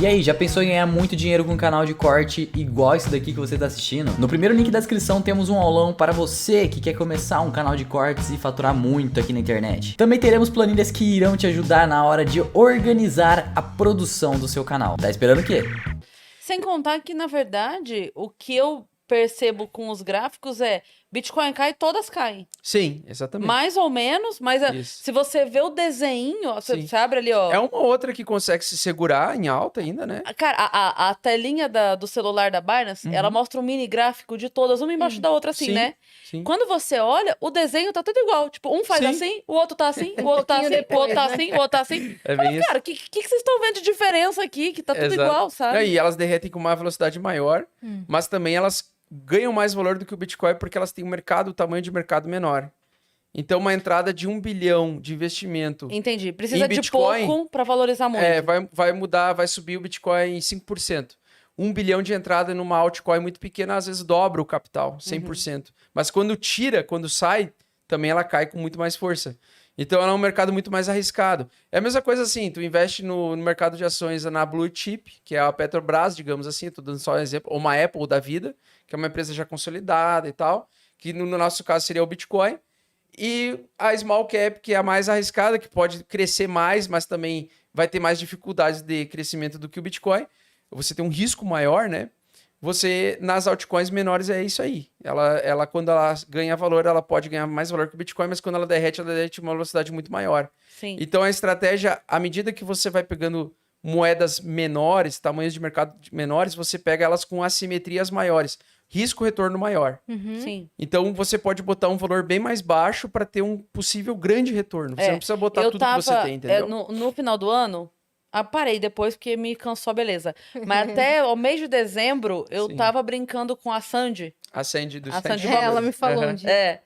E aí, já pensou em ganhar muito dinheiro com um canal de corte igual esse daqui que você está assistindo? No primeiro link da descrição temos um aulão para você que quer começar um canal de cortes e faturar muito aqui na internet. Também teremos planilhas que irão te ajudar na hora de organizar a produção do seu canal. Tá esperando o quê? Sem contar que, na verdade, o que eu percebo com os gráficos é Bitcoin cai, todas caem. Sim, exatamente. Mais ou menos, mas Isso. se você vê o desenho, Sim. você abre ali, ó. É uma outra que consegue se segurar em alta ainda, né? Cara, a telinha do celular da Binance, ela mostra um mini gráfico de todas, uma embaixo da outra, assim, Sim, né? sim. Quando você olha, o desenho tá tudo igual. Tipo, um faz Sim. assim, o outro tá assim, o outro tá assim, o outro tá assim, o outro tá assim. É bem isso. Cara, o que vocês estão vendo de diferença aqui? Que tá tudo Exato. igual, sabe? E elas derretem com uma velocidade maior, mas também elas ganham mais valor do que o Bitcoin porque elas têm o tamanho de mercado menor. Então, uma entrada de 1 bilhão de investimento Entendi. Precisa em de Bitcoin, pouco pra valorizar muito. vai mudar, vai subir o Bitcoin em 5%. 1 bilhão de entrada numa altcoin muito pequena, às vezes dobra o capital, 100%. Mas quando sai, também ela cai com muito mais força. Então, ela é um mercado muito mais arriscado. É a mesma coisa assim, tu investe no mercado de ações na Blue Chip, que é a Petrobras, digamos assim, estou dando só um exemplo, ou uma Apple da vida, que é uma empresa já consolidada e tal, que no nosso caso seria o Bitcoin. E a Small Cap, que é a mais arriscada, que pode crescer mais, mas também vai ter mais dificuldades de crescimento do que o Bitcoin. Você tem um risco maior, né? Você, nas altcoins menores, é isso aí. Ela, quando ela ganha valor, ela pode ganhar mais valor que o Bitcoin, mas quando ela derrete uma velocidade muito maior. Sim. Então, a estratégia, à medida que você vai pegando moedas menores, tamanhos de mercado menores, você pega elas com assimetrias maiores. Risco-retorno maior. Sim. Então, você pode botar um valor bem mais baixo para ter um possível grande retorno. Você não precisa botar tudo que você tem, entendeu? No final do ano, parei depois porque me cansou a beleza. Mas até o mês de dezembro, eu Sim. tava brincando com a Sandy. A Sandy do A Sandy Sandy. Bubble. Ela me falou Aham. um dia.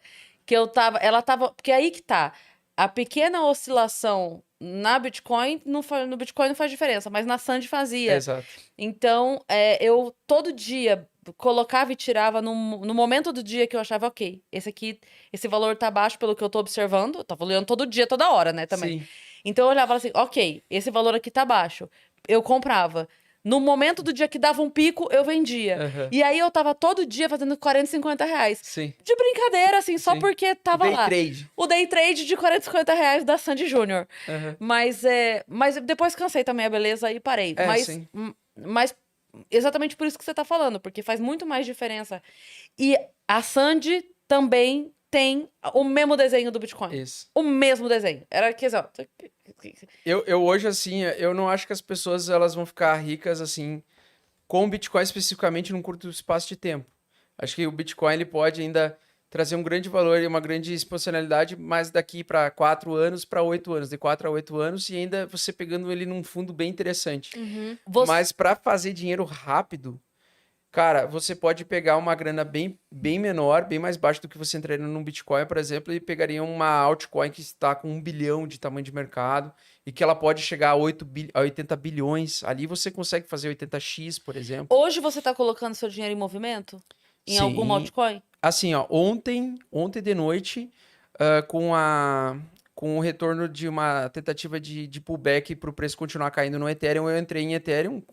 Que ela tava, porque aí que tá, a pequena oscilação no Bitcoin não faz diferença, mas na Sandy fazia. Exato. Então, eu todo dia colocava e tirava no momento do dia que eu achava, ok, esse valor tá baixo pelo que eu tô observando, eu tava olhando todo dia, toda hora, né, também. Sim. Então eu olhava assim, ok, esse valor aqui tá baixo. Eu comprava. No momento do dia que dava um pico, eu vendia. Aham. E aí eu tava todo dia fazendo 40, 50 reais. Sim. De brincadeira, assim, só Sim. porque tava Day lá. trade. O day trade de 40, 50 reais da Sandy Júnior. Aham. Mas depois cansei também a beleza e parei. Sim. Mas exatamente por isso que você tá falando, porque faz muito mais diferença. E a Sandy também tem o mesmo desenho do Bitcoin. Isso. O mesmo desenho. Era que assim, ó. Eu hoje, assim, eu não acho que as pessoas elas vão ficar ricas, assim, com o Bitcoin especificamente num curto espaço de tempo. Acho que o Bitcoin ele pode ainda trazer um grande valor e uma grande exponencialidade, mas daqui para 4 anos, para 8 anos, de 4 a 8 anos, e ainda você pegando ele num fundo bem interessante. Mas para fazer dinheiro rápido, cara, você pode pegar uma grana bem menor, bem mais baixa do que você entraria num Bitcoin, por exemplo, e pegaria uma altcoin que está com 1 bilhão de tamanho de mercado e que ela pode chegar a 80 bilhões. Ali você consegue fazer 80x, por exemplo. Hoje você tá colocando seu dinheiro em movimento? Em Sim. alguma altcoin? Assim, ó, ontem de noite, com o retorno de uma tentativa de pullback para o preço continuar caindo no Ethereum, eu entrei em Ethereum,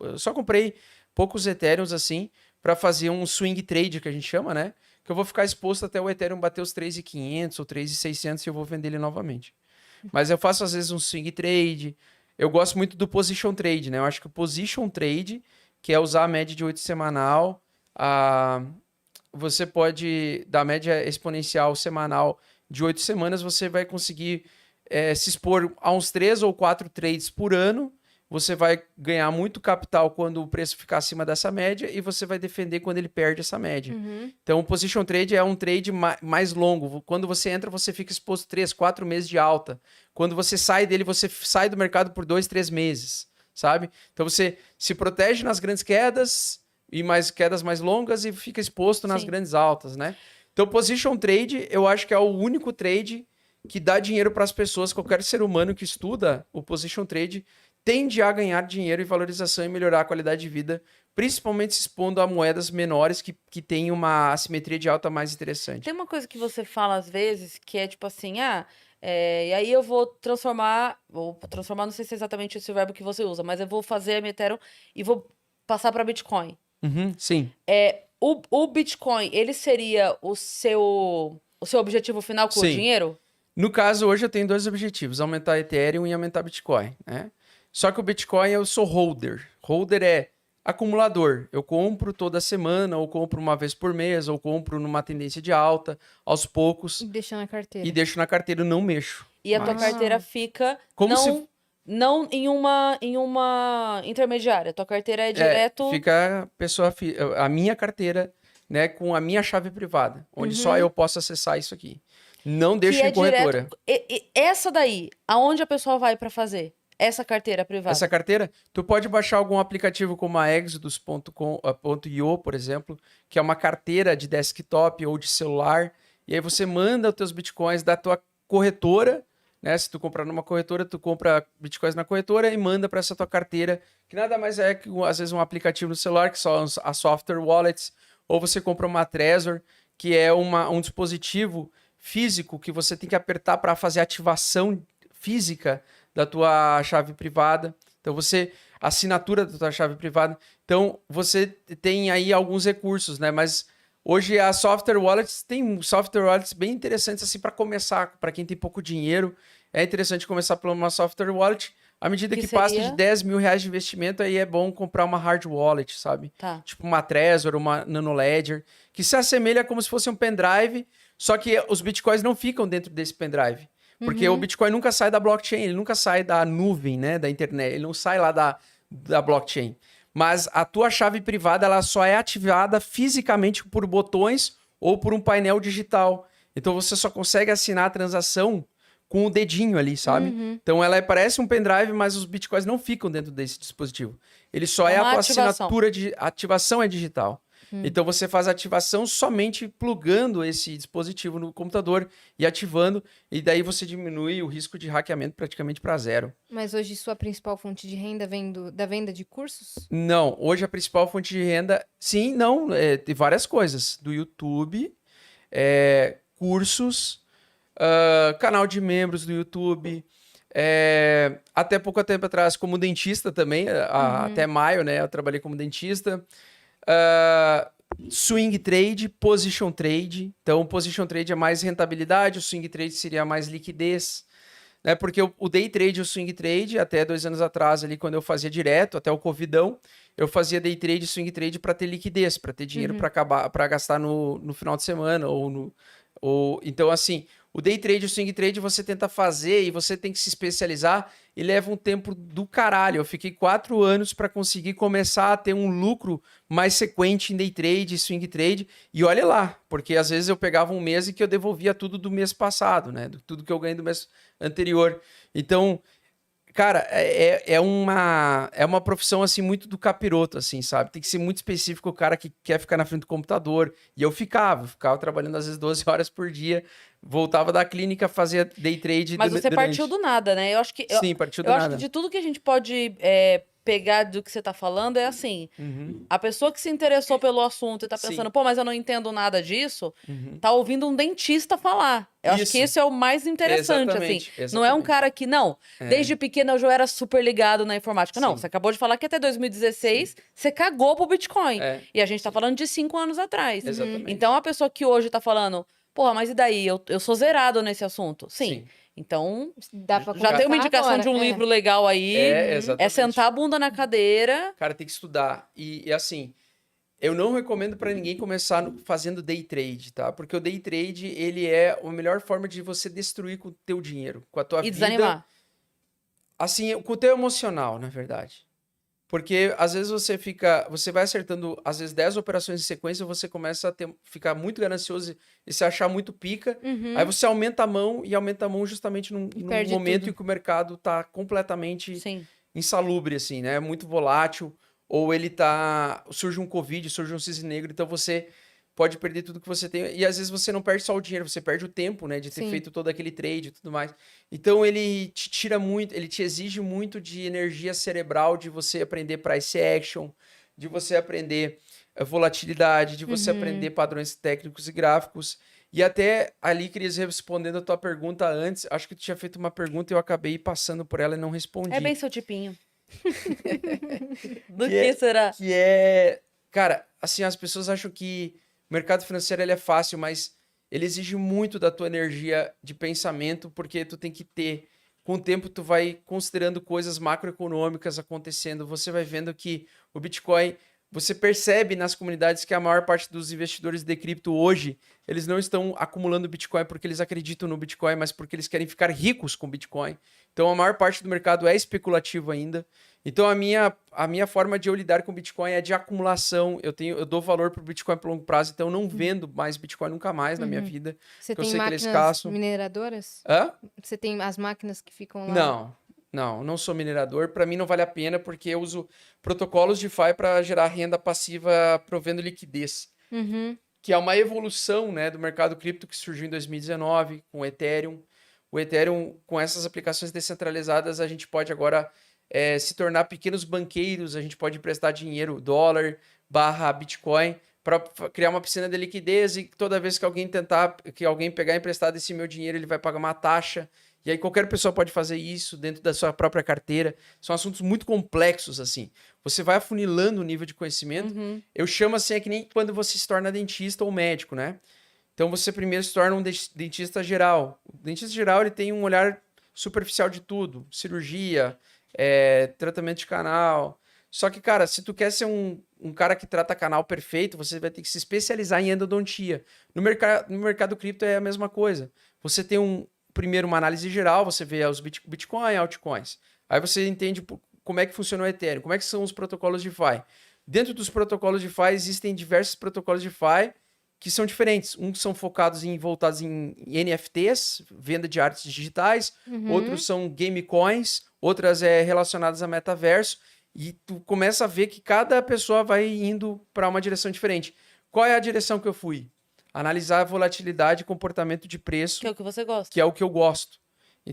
eu só comprei poucos Ethereums assim, para fazer um swing trade, que a gente chama, né? Que eu vou ficar exposto até o Ethereum bater os 3.500 ou 3.600 e eu vou vender ele novamente. Mas eu faço às vezes um swing trade. Eu gosto muito do position trade, né? Eu acho que o position trade, que é usar a média de 8 semanal, você pode, da média exponencial semanal de 8 semanas, você vai conseguir se expor a uns 3 ou 4 trades por ano. Você vai ganhar muito capital quando o preço ficar acima dessa média e você vai defender quando ele perde essa média. Então, o position trade é um trade mais longo. Quando você entra, você fica exposto 3, 4 meses de alta. Quando você sai dele, você sai do mercado por 2, 3 meses, sabe? Então, você se protege nas grandes quedas e quedas mais longas e fica exposto nas grandes altas, né? Então, position trade, eu acho que é o único trade que dá dinheiro para as pessoas. Qualquer ser humano que estuda o position trade tende a ganhar dinheiro e valorização e melhorar a qualidade de vida, principalmente se expondo a moedas menores que têm uma assimetria de alta mais interessante. Tem uma coisa que você fala às vezes, que é tipo assim, E aí eu vou transformar, não sei se é exatamente esse o verbo que você usa, mas eu vou fazer a minha Ethereum e vou passar para Bitcoin. Sim. O Bitcoin, ele seria o seu objetivo final com o Sim. dinheiro? No caso, hoje eu tenho 2 objetivos, aumentar Ethereum e aumentar Bitcoin, né? Só que o Bitcoin eu sou holder. Holder é acumulador. Eu compro toda semana, ou compro uma vez por mês, ou compro numa tendência de alta, aos poucos, E deixa na carteira. e deixo na carteira e não mexo. E a tua mais. carteira fica Como não em uma intermediária. Tua carteira é direto. Fica a minha carteira, né, com a minha chave privada, onde só eu posso acessar isso aqui. Não deixo que é em corretora. direto. Essa daí, aonde a pessoa vai para fazer? Essa carteira privada. Essa carteira, tu pode baixar algum aplicativo como a Exodus.io, por exemplo, que é uma carteira de desktop ou de celular, e aí você manda os teus bitcoins da tua corretora, né? Se tu comprar numa corretora, tu compra bitcoins na corretora e manda para essa tua carteira, que nada mais é que às vezes um aplicativo no celular, que são as software wallets, ou você compra uma Trezor, que é um dispositivo físico que você tem que apertar para fazer ativação física da tua chave privada. Então, assinatura da tua chave privada. Então, você tem aí alguns recursos, né? Mas hoje a software wallets tem software wallets bem interessantes assim para começar, para quem tem pouco dinheiro. É interessante começar por uma software wallet. À medida que passa de 10 mil reais de investimento, aí é bom comprar uma hard wallet, sabe? Tá. Tipo uma Trezor, uma Nano Ledger, que se assemelha como se fosse um pendrive, só que os bitcoins não ficam dentro desse pendrive. Porque o Bitcoin nunca sai da blockchain, ele nunca sai da nuvem, né, da internet, ele não sai lá da blockchain. Mas a tua chave privada, ela só é ativada fisicamente por botões ou por um painel digital. Então você só consegue assinar a transação com o dedinho ali, sabe? Então ela parece um pendrive, mas os bitcoins não ficam dentro desse dispositivo. Ele só é a tua assinatura de ativação é digital. Então você faz a ativação somente plugando esse dispositivo no computador e ativando, e daí você diminui o risco de hackeamento praticamente para zero. Mas hoje sua principal fonte de renda vem da venda de cursos? Não, hoje a principal fonte de renda, sim, não, tem várias coisas. Do YouTube, cursos, canal de membros do YouTube, até pouco tempo atrás como dentista também, até maio, né, eu trabalhei como dentista. Swing trade, position trade. Então, position trade é mais rentabilidade, o swing trade seria mais liquidez, né? Porque o day trade e o swing trade, até 2 anos atrás, ali, quando eu fazia direto, até o Covidão, eu fazia day trade e swing trade para ter liquidez, para ter dinheiro para gastar no final de semana. Então, assim, o day trade e o swing trade você tenta fazer e você tem que se especializar e leva um tempo do caralho. Eu fiquei 4 anos para conseguir começar a ter um lucro mais sequente em day trade e swing trade. E olha lá, porque às vezes eu pegava um mês e que eu devolvia tudo do mês passado, né? Tudo que eu ganhei do mês anterior. Então, cara, é uma profissão, assim, muito do capiroto, assim, sabe? Tem que ser muito específico o cara que quer ficar na frente do computador. E eu ficava trabalhando, às vezes, 12 horas por dia. Voltava da clínica, fazia day trade. Mas você partiu do nada, né? Sim, partiu do nada. Eu nada. acho que de tudo que a gente pode pegar do que você tá falando é assim, a pessoa que se interessou pelo assunto e tá pensando, pô, mas eu não entendo nada disso, tá ouvindo um dentista falar. Eu acho que isso é o mais interessante, exatamente. Não é um cara que, desde pequeno eu já era super ligado na informática. Não, você acabou de falar que até 2016 você cagou pro Bitcoin. E a gente tá falando de 5 anos atrás. Exatamente. Então a pessoa que hoje tá falando, porra, mas e daí? Eu sou zerado nesse assunto. Sim. Então, já tem uma indicação de um livro legal aí. Exatamente. É sentar a bunda na cadeira. Cara, tem que estudar. E assim, eu não recomendo para ninguém começar fazendo day trade, tá? Porque o day trade, ele é a melhor forma de você destruir com o teu dinheiro, com a tua vida. E desanimar. Assim, com o teu emocional, na verdade. Porque às vezes você vai acertando, às vezes 10 operações em sequência, você começa a ficar muito ganancioso e se achar muito pica. Aí você aumenta a mão justamente num momento em que o mercado tá completamente insalubre, assim, né? Muito volátil, ou surge um Covid, surge um cisne negro, então você pode perder tudo que você tem. E às vezes você não perde só o dinheiro, você perde o tempo, né? De ter feito todo aquele trade e tudo mais. Então ele te tira muito, ele te exige muito de energia cerebral, de você aprender price action, de você aprender volatilidade, de você aprender padrões técnicos e gráficos. E até ali, Cris, respondendo a tua pergunta antes, acho que tu tinha feito uma pergunta e eu acabei passando por ela e não respondi. É bem seu tipinho. Do Que que é- será? Que é... Cara, assim, as pessoas acham que o mercado financeiro ele é fácil, mas ele exige muito da tua energia de pensamento, porque tu tem que ter... Com o tempo, tu vai considerando coisas macroeconômicas acontecendo. Você vai vendo que o Bitcoin... Você percebe nas comunidades que a maior parte dos investidores de cripto hoje, eles não estão acumulando Bitcoin porque eles acreditam no Bitcoin, mas porque eles querem ficar ricos com Bitcoin. Então, a maior parte do mercado é especulativo ainda. Então, a minha forma de eu lidar com Bitcoin é de acumulação. Eu dou valor para o Bitcoin por longo prazo, então eu não vendo mais Bitcoin nunca mais na minha vida. Você porque eu tem sei que ele é máquinas escasso. mineradoras? Hã? Você tem as máquinas que ficam lá? Não sou minerador. Para mim não vale a pena porque eu uso protocolos DeFi para gerar renda passiva provendo liquidez, Uhum. que é uma evolução, né, do mercado cripto que surgiu em 2019 com o Ethereum. O Ethereum, com essas aplicações descentralizadas, a gente pode agora se tornar pequenos banqueiros, a gente pode emprestar dinheiro, dólar, barra Bitcoin, para criar uma piscina de liquidez e toda vez que alguém pegar emprestado esse meu dinheiro, ele vai pagar uma taxa. E aí qualquer pessoa pode fazer isso dentro da sua própria carteira. São assuntos muito complexos, assim. Você vai afunilando o nível de conhecimento. Uhum. Eu chamo assim, é que nem quando você se torna dentista ou médico, né? Então você primeiro se torna um dentista geral. O dentista geral ele tem um olhar superficial de tudo. Cirurgia, tratamento de canal. Só que, cara, se tu quer ser um cara que trata canal perfeito, você vai ter que se especializar em endodontia. No mercado cripto é a mesma coisa. Você tem primeiro uma análise geral, você vê os Bitcoin, altcoins. Aí você entende como é que funciona o Ethereum, como é que são os protocolos DeFi. Dentro dos protocolos DeFi existem diversos protocolos DeFi que são diferentes. Uns são voltados em NFTs, venda de artes digitais, outros são gamecoins, outras relacionadas a metaverso, e tu começa a ver que cada pessoa vai indo para uma direção diferente. Qual é a direção que eu fui? Analisar a volatilidade e comportamento de preço, Que é o que você gosta. que é o que eu gosto.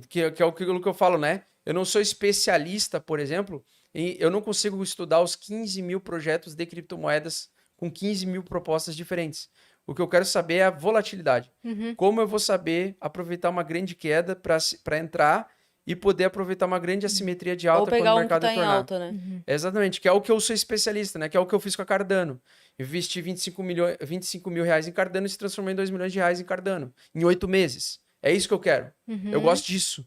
Que é aquilo que eu falo, né? Eu não sou especialista, por exemplo, eu não consigo estudar os 15 mil projetos de criptomoedas com 15 mil propostas diferentes. O que eu quero saber é a volatilidade. Como eu vou saber aproveitar uma grande queda para entrar e poder aproveitar uma grande assimetria de alta Ou pegar quando o um que mercado tá em retornar. alta, né? Exatamente, que é o que eu sou especialista, né? Que é o que eu fiz com a Cardano. Investi 25 mil reais em Cardano e se transformou em 2 milhões de reais em Cardano, em 8 meses. É isso que eu quero. Eu gosto disso.